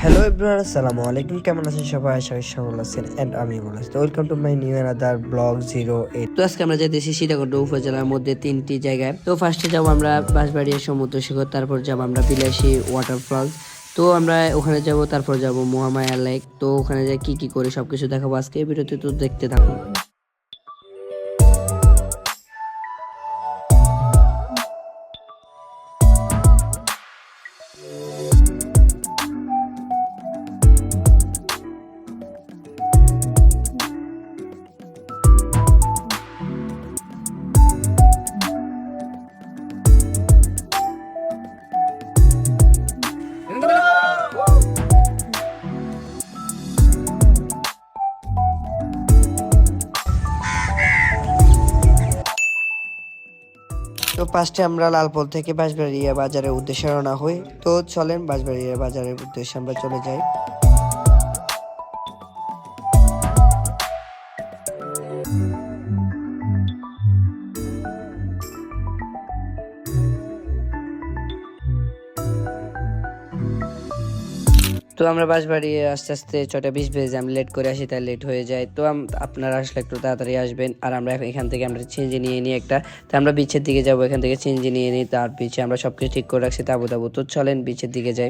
Hello everyone, আসসালামু আলাইকুম। কেমন আছেন সবাই? আশা করি সকল আছেন এন্ড আমি ভালো আছি। Welcome to my new another blog 08। তো আজকে আমরা যাইতেছি সীতাকুণ্ড উপজেলার মধ্যে 3টি জায়গায়। তো ফার্স্টে যাবো আমরা বাঁশবাড়িয়া সমুদ্র সৈকত, তারপর যাবো আমরা বিলাসী ওয়াটারফল। তো আমরা ওখানে যাব, তারপর যাব মহামায়া লেক। তো ওখানে যাই কি কি করে সবকিছু দেখাবো আজকে এই ভিডিওতে, তো দেখতে থাকুন। তো ফার্স্টে আমরা লালপল থেকে বাঁশবাড়িয়া বাজারের উদ্দেশ্যে রওনা হই। তো চলেন বাঁশবাড়িয়া বাজারের উদ্দেশ্যে আমরা চলে যাই। তো আমরা বাঁশবাড়িয়া আস্তে আস্তে 6:20 বেজে আমরা লেট করে আসি, তাই লেট হয়ে যায়। তো আপনারা আসলে একটু তাড়াতাড়ি আসবেন। আর আমরা এখান থেকে আমরা চেঞ্জি নিয়ে নিই একটা। তো আমরা বিচের দিকে যাবো, এখান থেকে চেঞ্জি নিয়ে নিই। তার বিচে আমরা সবকিছু ঠিক করে রাখছি তাবু তাবু। তো চলেন বিচের দিকে যাই।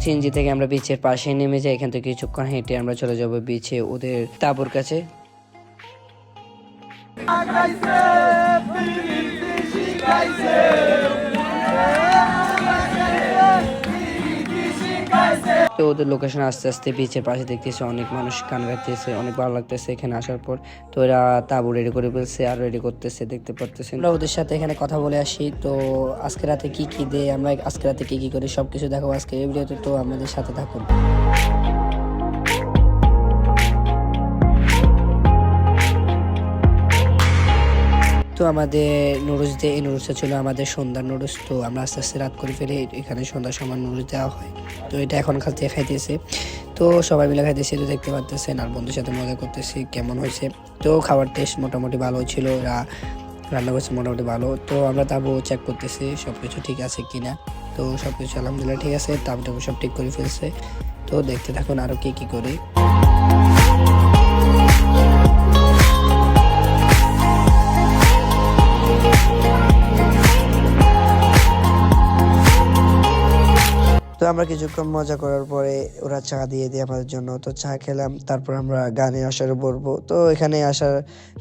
সিএনজি থেকে আমরা বিচের পাশে নেমে যাই। এখান থেকে কিছুক্ষণ হেঁটে আমরা চলে যাব বিচে ওদের তাঁবুর কাছে। তো ওদের লোকেশন আস্তে আস্তে বিচের পাশে দেখতেছে, অনেক মানুষ গান গাইতেছে, অনেক ভালো লাগতেছে এখানে আসার পর। তো এরা তাঁবু রেডি করে ফেলছে আর রেডি করতেছে, দেখতে পারতেছেন। আমরা ওদের সাথে এখানে কথা বলে আসি। তো আজকে রাতে কি কি দেয়, আমরা আজকে রাতে কি কি করি সবকিছু দেখো আজকে এই ভিডিওতে। তো আমাদের সাথে থাকুন। তো আমাদের নুডলস দিয়ে, এই নুডলসটা ছিল আমাদের সন্ধ্যার নুডলস। তো আমরা আস্তে আস্তে রাত করে ফেলে এখানে সন্ধ্যার সময় নুডলস দেওয়া হয়। তো এটা এখন খাইতেছে। তো সবাই মিলে খাইতেছি, তো দেখতে পারতেছেন। আর বন্ধুর সাথে মজা করতেছি কেমন হয়েছে। তো খাবার টেস্ট মোটামুটি ভালো ছিল, রান্না করছে মোটামুটি ভালো। তো আমরা তাবু চেক করতেছি সব কিছু ঠিক আছে কিনা। তো সব কিছু আলহামদুলিল্লাহ ঠিক আছে, তাবু সব ঠিক করে ফেলছে। তো দেখতে থাকুন আরও কি করি। তো আমরা কিছুক্ষণ মজা করার পরে ওরা চা দিয়ে আমাদের জন্য। তো চা খেলাম, তারপর আমরা গানে আসার বলবো। তো এখানে আসার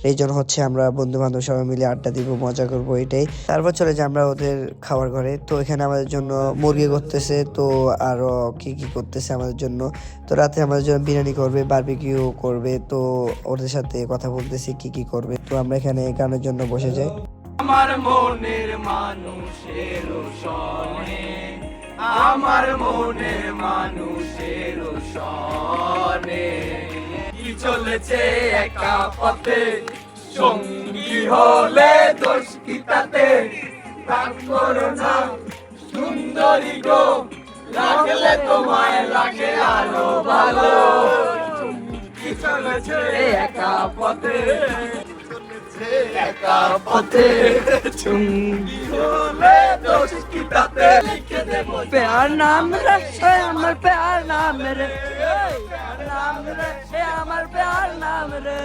রিজন হচ্ছে আমরা বন্ধু বান্ধব সবাই মিলে আড্ডা দিব, মজা করবো, এটাই। তারপর চলে যাই আমরা ওদের খাবার ঘরে। তো এখানে আমাদের জন্য মুরগি করতেছে, তো আরো কি কি করতেছে আমাদের জন্য। তো রাতে আমাদের জন্য বিরিয়ানি করবে, বারবিকিউ করবে। তো ওদের সাথে কথা বলতেছি কি কি করবে। তো আমরা এখানে গানের জন্য বসে যাই। আমার মনের মানুষের সনে, আমার মনের মানুষের সনে কি চলেছে একা পথে, সঙ্গী হলে দোষ কি তাতে, রাগ করো না সুন্দরী গো, লাগলে তোমায় লাগে আরো ভালো। কি চলেছে একা পথে, একা পথে সঙ্গী হলে দোষ কি তাতে, লিখে দেব প্যার নাম রে আমার, প্যার নাম রে, প্যার নাম রে আমার, প্যার নাম রে।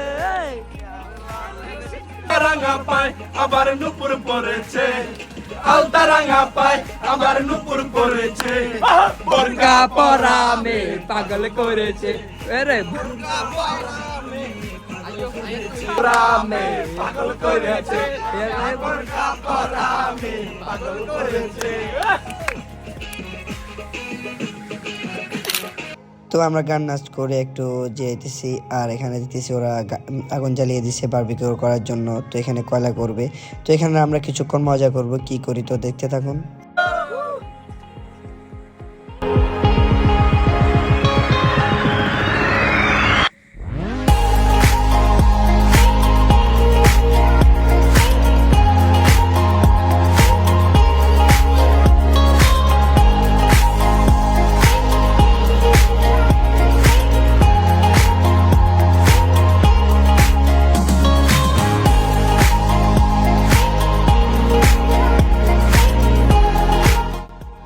রাঙা পায় আবার নুপুর পড়েছে, আলতা রাঙা পায় আবার নুপুর পড়েছে, বোরকা পরা মে পাগল করেছে, আরে বোরকা পরা মে পাগল করেছে, বোরকা পরা মে পাগল করেছে। তো আমরা গান নাচ করে একটু যেতেছি, আর এখানে দিতেছি ওরা আগুন জ্বালিয়ে দিছে বারবিকিউ করার জন্য। তো এখানে কয়লা করবে। তো এখানে আমরা কিছুক্ষণ মজা করব, কি করি তো দেখতে থাকুন।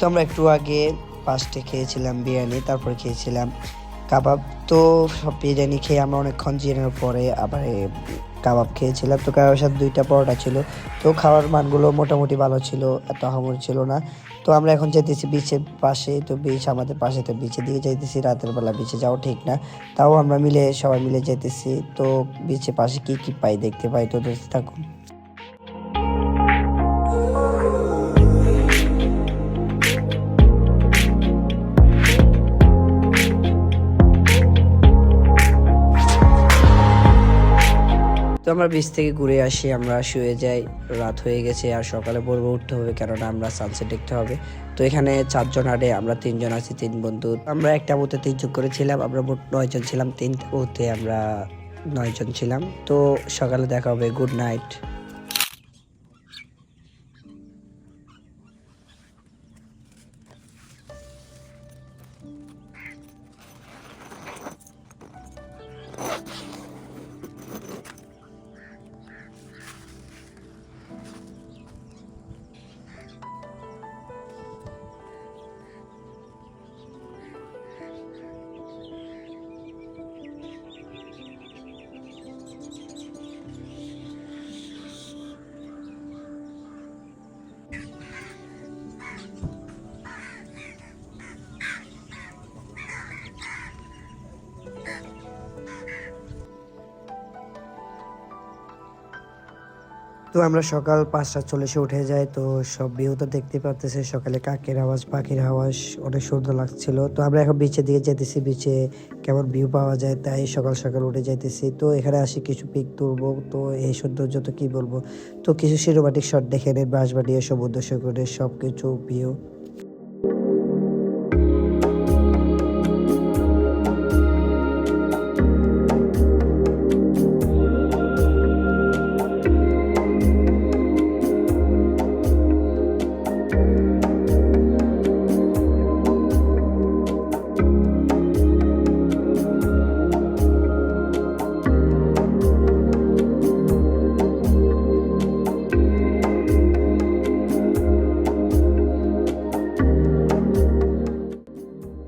আমরা একটু আগে ফার্স্টে খেয়েছিলাম বিরিয়ানি, তারপরে খেয়েছিলাম কাবাব। তো সব বিরিয়ানি খেয়ে আমরা অনেকক্ষণ জিরানোর পরে আবার কাবাব খেয়েছিলাম। তো কাবাবের সাথে 2টা পরোটা ছিল। তো খাওয়ার মানগুলো মোটামুটি ভালো ছিল, এত আহামরি ছিল না। তো আমরা এখন যেতেছি বিচের পাশে। তো বিচ আমাদের পাশে, তো বিচের দিকে যাইতেছি। রাতের বেলা বিচে যাওয়া ঠিক না, তাও আমরা সবাই মিলে যেতেছি। তো বিচের পাশে কি কি পাই দেখতে পাই, তো দেখতে থাকুন। তো আমরা বিচ থেকে ঘুরে আসি, আমরা শুয়ে যাই। রাত হয়ে গেছে আর সকালে ভোরে উঠতে হবে, কেননা আমরা সানসেট দেখতে হবে। তো এখানে 4 জন আরে আমরা 3 জন আছি, 3 বন্ধু। আমরা একটা বুথে 3 জন করেছিলাম, আমরা মোট 9 জন ছিলাম। 3 বুথে আমরা 9 জন ছিলাম। তো সকালে দেখা হবে, গুড নাইট। তো আমরা সকাল 5:40 উঠে যাই। তো সব ভিউ তো দেখতে পারতেছে, সকালে কাকের আওয়াজ, পাখির আওয়াজ, অনেক সুন্দর লাগছিল। তো আমরা এখন বিচের দিকে যেতেছি, বিচে কেমন ভিউ পাওয়া যায় তাই সকাল সকাল উঠে যাইতেছি। তো এখানে আসি কিছু পিক তুলবো। তো এই সৌন্দর্য তো কি বলবো। তো কিছু সিনেমাটিক শট দেখে নেন, বাঁশবাড়িয়া সমুদ্র সৈকতের সব কিছু ভিউ।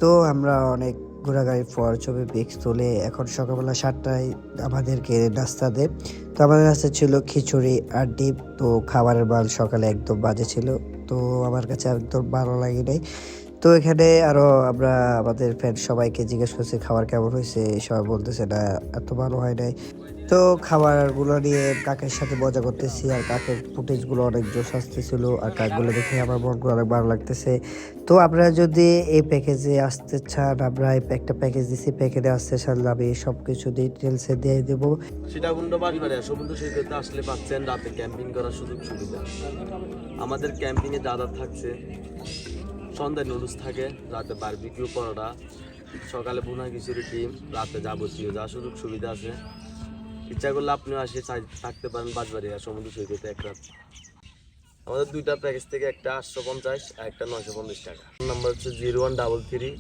তো আমরা অনেক ঘোরাঘুরির পর ছবি পিক্স তুলে এখন সকালবেলা 7টায় আমাদেরকে নাস্তা দেয়। তো আমাদের নাস্তা ছিল খিচুড়ি আর ডিম। তো খাবারের মান সকালে একদম বাজে ছিল, তো আমার কাছে একদম ভালো লাগে নাই। তো এখানে আরো আমরা আমাদের ফ্রেন্ড সবাইকে জিজ্ঞেস করছি খাবার কেমন হয়েছে, সবাই বলতেছে না এত ভালো হয় নাই। তো খাবারগুলো নিয়ে কাকের সাথে মজা করতেছি, আর কাকের ফুটেজগুলো অনেক জোশ আসতেছিল, আর কাকগুলো দেখে আমার মনগুলো অনেক ভালো লাগতেছে। তো আপনারা যদি এই প্যাকেজে আসতে চান, আমরা একটা প্যাকেজ দিচ্ছি, প্যাকেজে আসতে চান আমি সব কিছু ডিটেলসে দিয়ে দেবো। সীতাকুণ্ড বাঁশবাড়িয়া সমুদ্র সৈকতে আসলে পাচ্ছেন রাতে ক্যাম্পিং করার সুযোগ সুবিধা। আমাদের ক্যাম্পিংয়ে যা যা থাকছে, সন্ধ্যায় নুডলস থাকে, রাতে বারবিকিউ পরোটা, সকালে ভুনা খিচুড়ি, ডিম, রাতে যাবতীয় যা সুযোগ সুবিধা আছে। ইচ্ছা করলে আপনিও আসে থাকতে পারেন বাঁশবাড়িয়া সমুদ্র সৈকতে এক রাত। আমাদের 2টা প্যাকেজ থেকে, একটা 850 আর একটা 950 টাকা। নাম্বার হচ্ছে 0133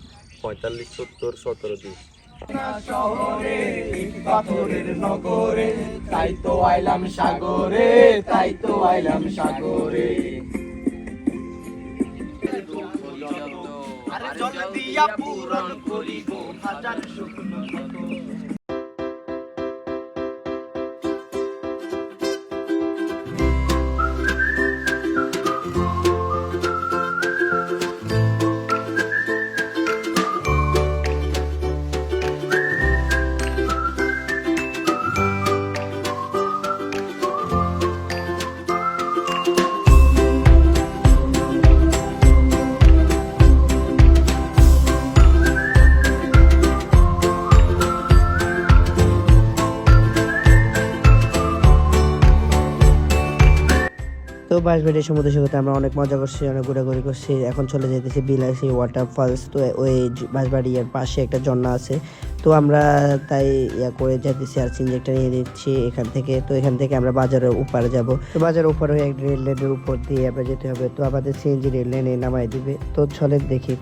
45 70 17 2। শহরে পাথরের নগরে, তাই তো আইলাম সাগরে, তাই তো আইলাম সাগরে। আরে জল দিয়া পূরণ করিব হাজার শুকনো ক্ষত। তো বাঁশবাড়িয়া সমুদ্র সৈকতে আমরা অনেক মজা করছি, অনেক ঘোরাঘুরি করছি। এখন চলে যেতেছি বিলাসী ওয়াটারফলস। তো ওই বাঁশবাড়িয়ার পাশে একটা ঝর্ণা আছে, তো আমরা তাই করে যেতেছি আর সিনজেক্টর নিয়ে দিচ্ছি এখান থেকে। তো এখান থেকে আমরা বাজারের উপরে যাব। তো বাজারের উপরে এক রেল লাইনের উপর দিয়ে আমরা যেতে হবে। তো আমাদের সিএনজি রেল লাইনে নামাই দিবে। তো চলেন দেখি।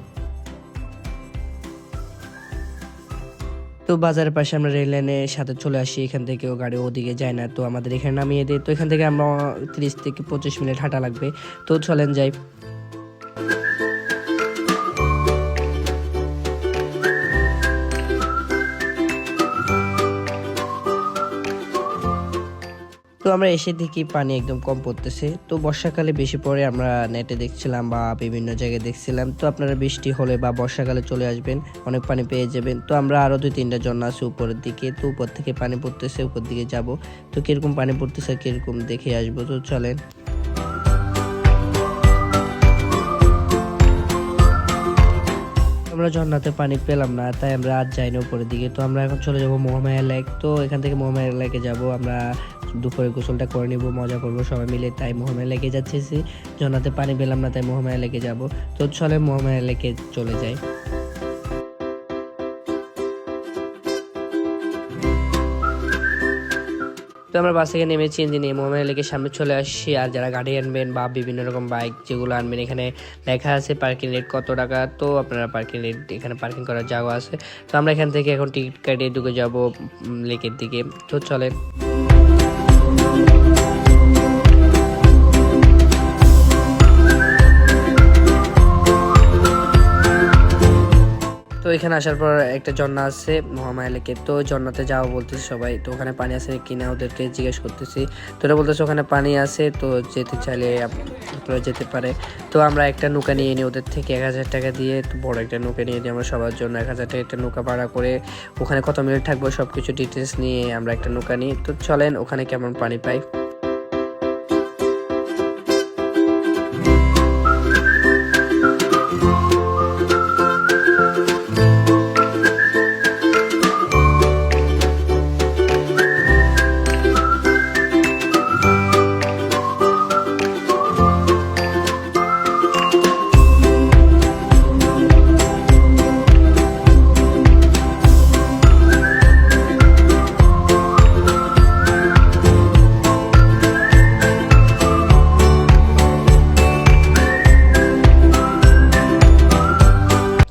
তো বাজারের পাশে আমরা রেল লাইনের সাথে চলে আসি, এখান থেকেও গাড়ি ওদিকে যায় না, তো আমাদের এখানে নামিয়ে দেয়। তো এখান থেকে আমরা 30 থেকে 25 মিনিট হাঁটা লাগবে। তো চলেন যাই। তো আমরা এসে দেখি পানি একদম কম পড়তেছে। তো বর্ষাকালে বেশি পরে আমরা নেটে দেখছিলাম বা বিভিন্ন জায়গায় দেখছিলাম। তো আপনারা বৃষ্টি হলে বা বর্ষাকালে চলে আসবেন, অনেক পানি পেয়ে যাবেন। তো আমরা আরো 2-3টা ঝর্ণা আছে উপরের দিকে, তো উপর থেকে পানি পড়তেছে, উপর দিকে যাব। তো কিরকম পানি পড়তেছে কিরকম দেখে আসবো, তো চলেন। আমরা ঝর্ণাতে পানি পেলাম না, তাই আমরা আজ যাইনি উপরের দিকে। তো আমরা এখন চলে যাব মহামায়া লেক। তো এখান থেকে মহামায়া লেকে যাব, আমরা দুপুরে গোসলটা করে নিব, মজা করব সবাই মিলে, তাই মহামায়া লেকে যাচ্ছি। ঝর্ণাতে পানি পেলাম না, তাই মহামায়া লেকে যাব। তো চলে মহামায়া লেকে চলে যাই। তো আমরা বাস থেকে নেমে চেঞ্জ নিয়ে মহামায়া লেকের সামনে চলে আসছি। আর যারা গাড়ি আনবেন বা বিভিন্ন রকম বাইক যেগুলো আনবেন, এখানে লেখা আছে পার্কিং রেট কত টাকা। তো আপনারা পার্কিং রেট, এখানে পার্কিং করার জায়গা আছে। তো আমরা এখান থেকে এখন টিকিট কাটিয়ে ঢুকে যাব লেকের দিকে। তো চলেন। তো এখানে আসার পর একটা ঝর্ণা আছে মহামায়া লেকে। তো ঝর্ণাতে যাওয়া বলতেছে সবাই। তো ওখানে পানি আছে কিনা ওদেরকে জিজ্ঞেস করতেছি। তো ওরা বলতেছে ওখানে পানি আছে, তো যেতে চাইলে আপনারা যেতে পারে। তো আমরা একটা নৌকা নিয়ে নিই ওদের থেকে 1000 টাকা দিয়ে। তো বড় একটা নৌকা নিয়ে নিই আমরা সবার জন্য 1000 টাকা একটা নৌকা ভাড়া করে। ওখানে কত মিনিট থাকবো সব কিছু ডিটেলস নিয়ে আমরা একটা নৌকা নিই। তো চলেন ওখানে কেমন পানি পাই।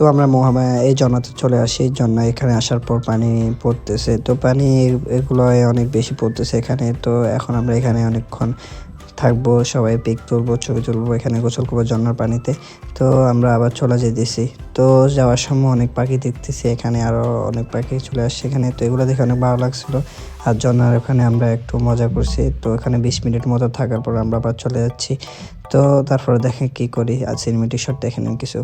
তো আমরা মহামায়া এই ঝর্ণাতে চলে আসি। ঝর্ণা এখানে আসার পর পানি পড়তেছে, তো পানি এগুলো অনেক বেশি পড়তেছে এখানে। তো এখন আমরা এখানে অনেকক্ষণ থাকবো, সবাই পিক তুলবো, ছবি তুলবো, এখানে গোসল করবো ঝর্ণার পানিতে। তো আমরা আবার চলে যেতেছি। তো যাওয়ার সময় অনেক পাখি দেখতেছি, এখানে আরো অনেক পাখি চলে আসছে এখানে। তো এগুলো দেখে অনেক ভালো লাগছিল। আর ঝর্ণার ওখানে আমরা একটু মজা করছি। তো এখানে 20 মিনিট মতো থাকার পর আমরা আবার চলে যাচ্ছি। তো তারপরে দেখেন কি করি। আর সিনেমেটিক শট দেখে নেন কিছু।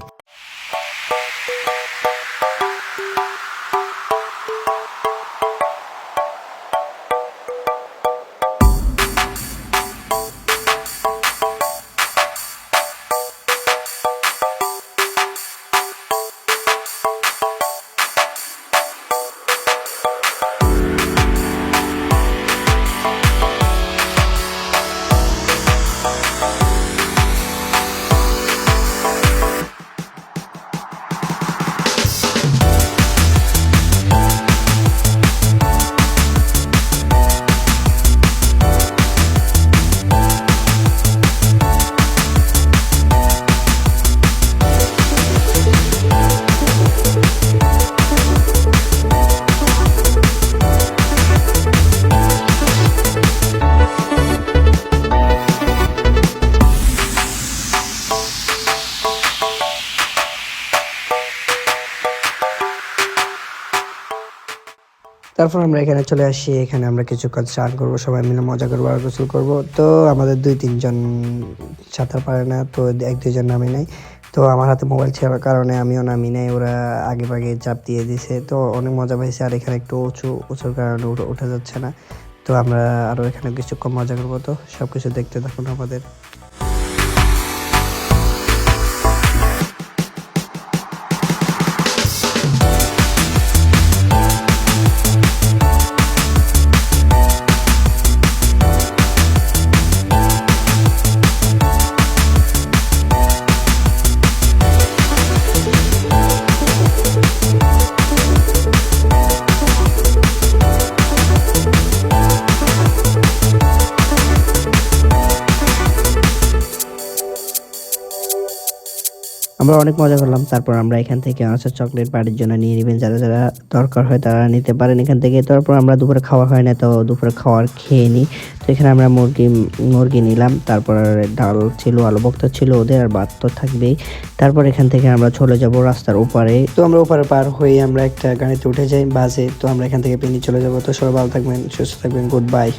তারপর আমরা এখানে চলে আসি। এখানে আমরা কিছুক্ষণ স্নান করবো, সবাই মিলে মজা করবো আর গোসল করবো। তো আমাদের 2-3 জন সাঁতার পারে না, তো 1-2 জন নামে নাই। তো আমার হাতে মোবাইল ছিল কারণে আমিও নামি নাই, ওরা আগে ভাগে চাপ দিয়ে দিছে। তো অনেক মজা পাইছে। আর এখানে একটু উঁচুর কারণে উঠা যাচ্ছে না। তো আমরা আরও এখানে কিছুক্ষণ মজা করবো। তো সব কিছু দেখতে থাকুন আমাদের। আমরা অনেক মজা করলাম। তারপর আমরা এখান থেকে আনারসের চকলেট বাড়ির জন্য নিয়ে নেবেন, যারা যারা দরকার হয় তারা নিতে পারেন এখান থেকে। তারপর আমরা দুপুরে খাওয়া হয় না, তো দুপুরে খাওয়ার খেয়ে নিই। তো এখানে আমরা মুরগি নিলাম। তারপর ডাল ছিল, আলু ভর্তা ছিল ওদের, আর ভাত তো থাকবেই। তারপর এখান থেকে আমরা চলে যাব রাস্তার ওপারে। তো আমরা ওপারে পার হয়ে আমরা একটা গাড়িতে উঠে যাই বাসে। তো আমরা এখান থেকে পেনি চলে যাব। তো সবাই ভালো থাকবেন, সুস্থ থাকবেন, গুড বাই।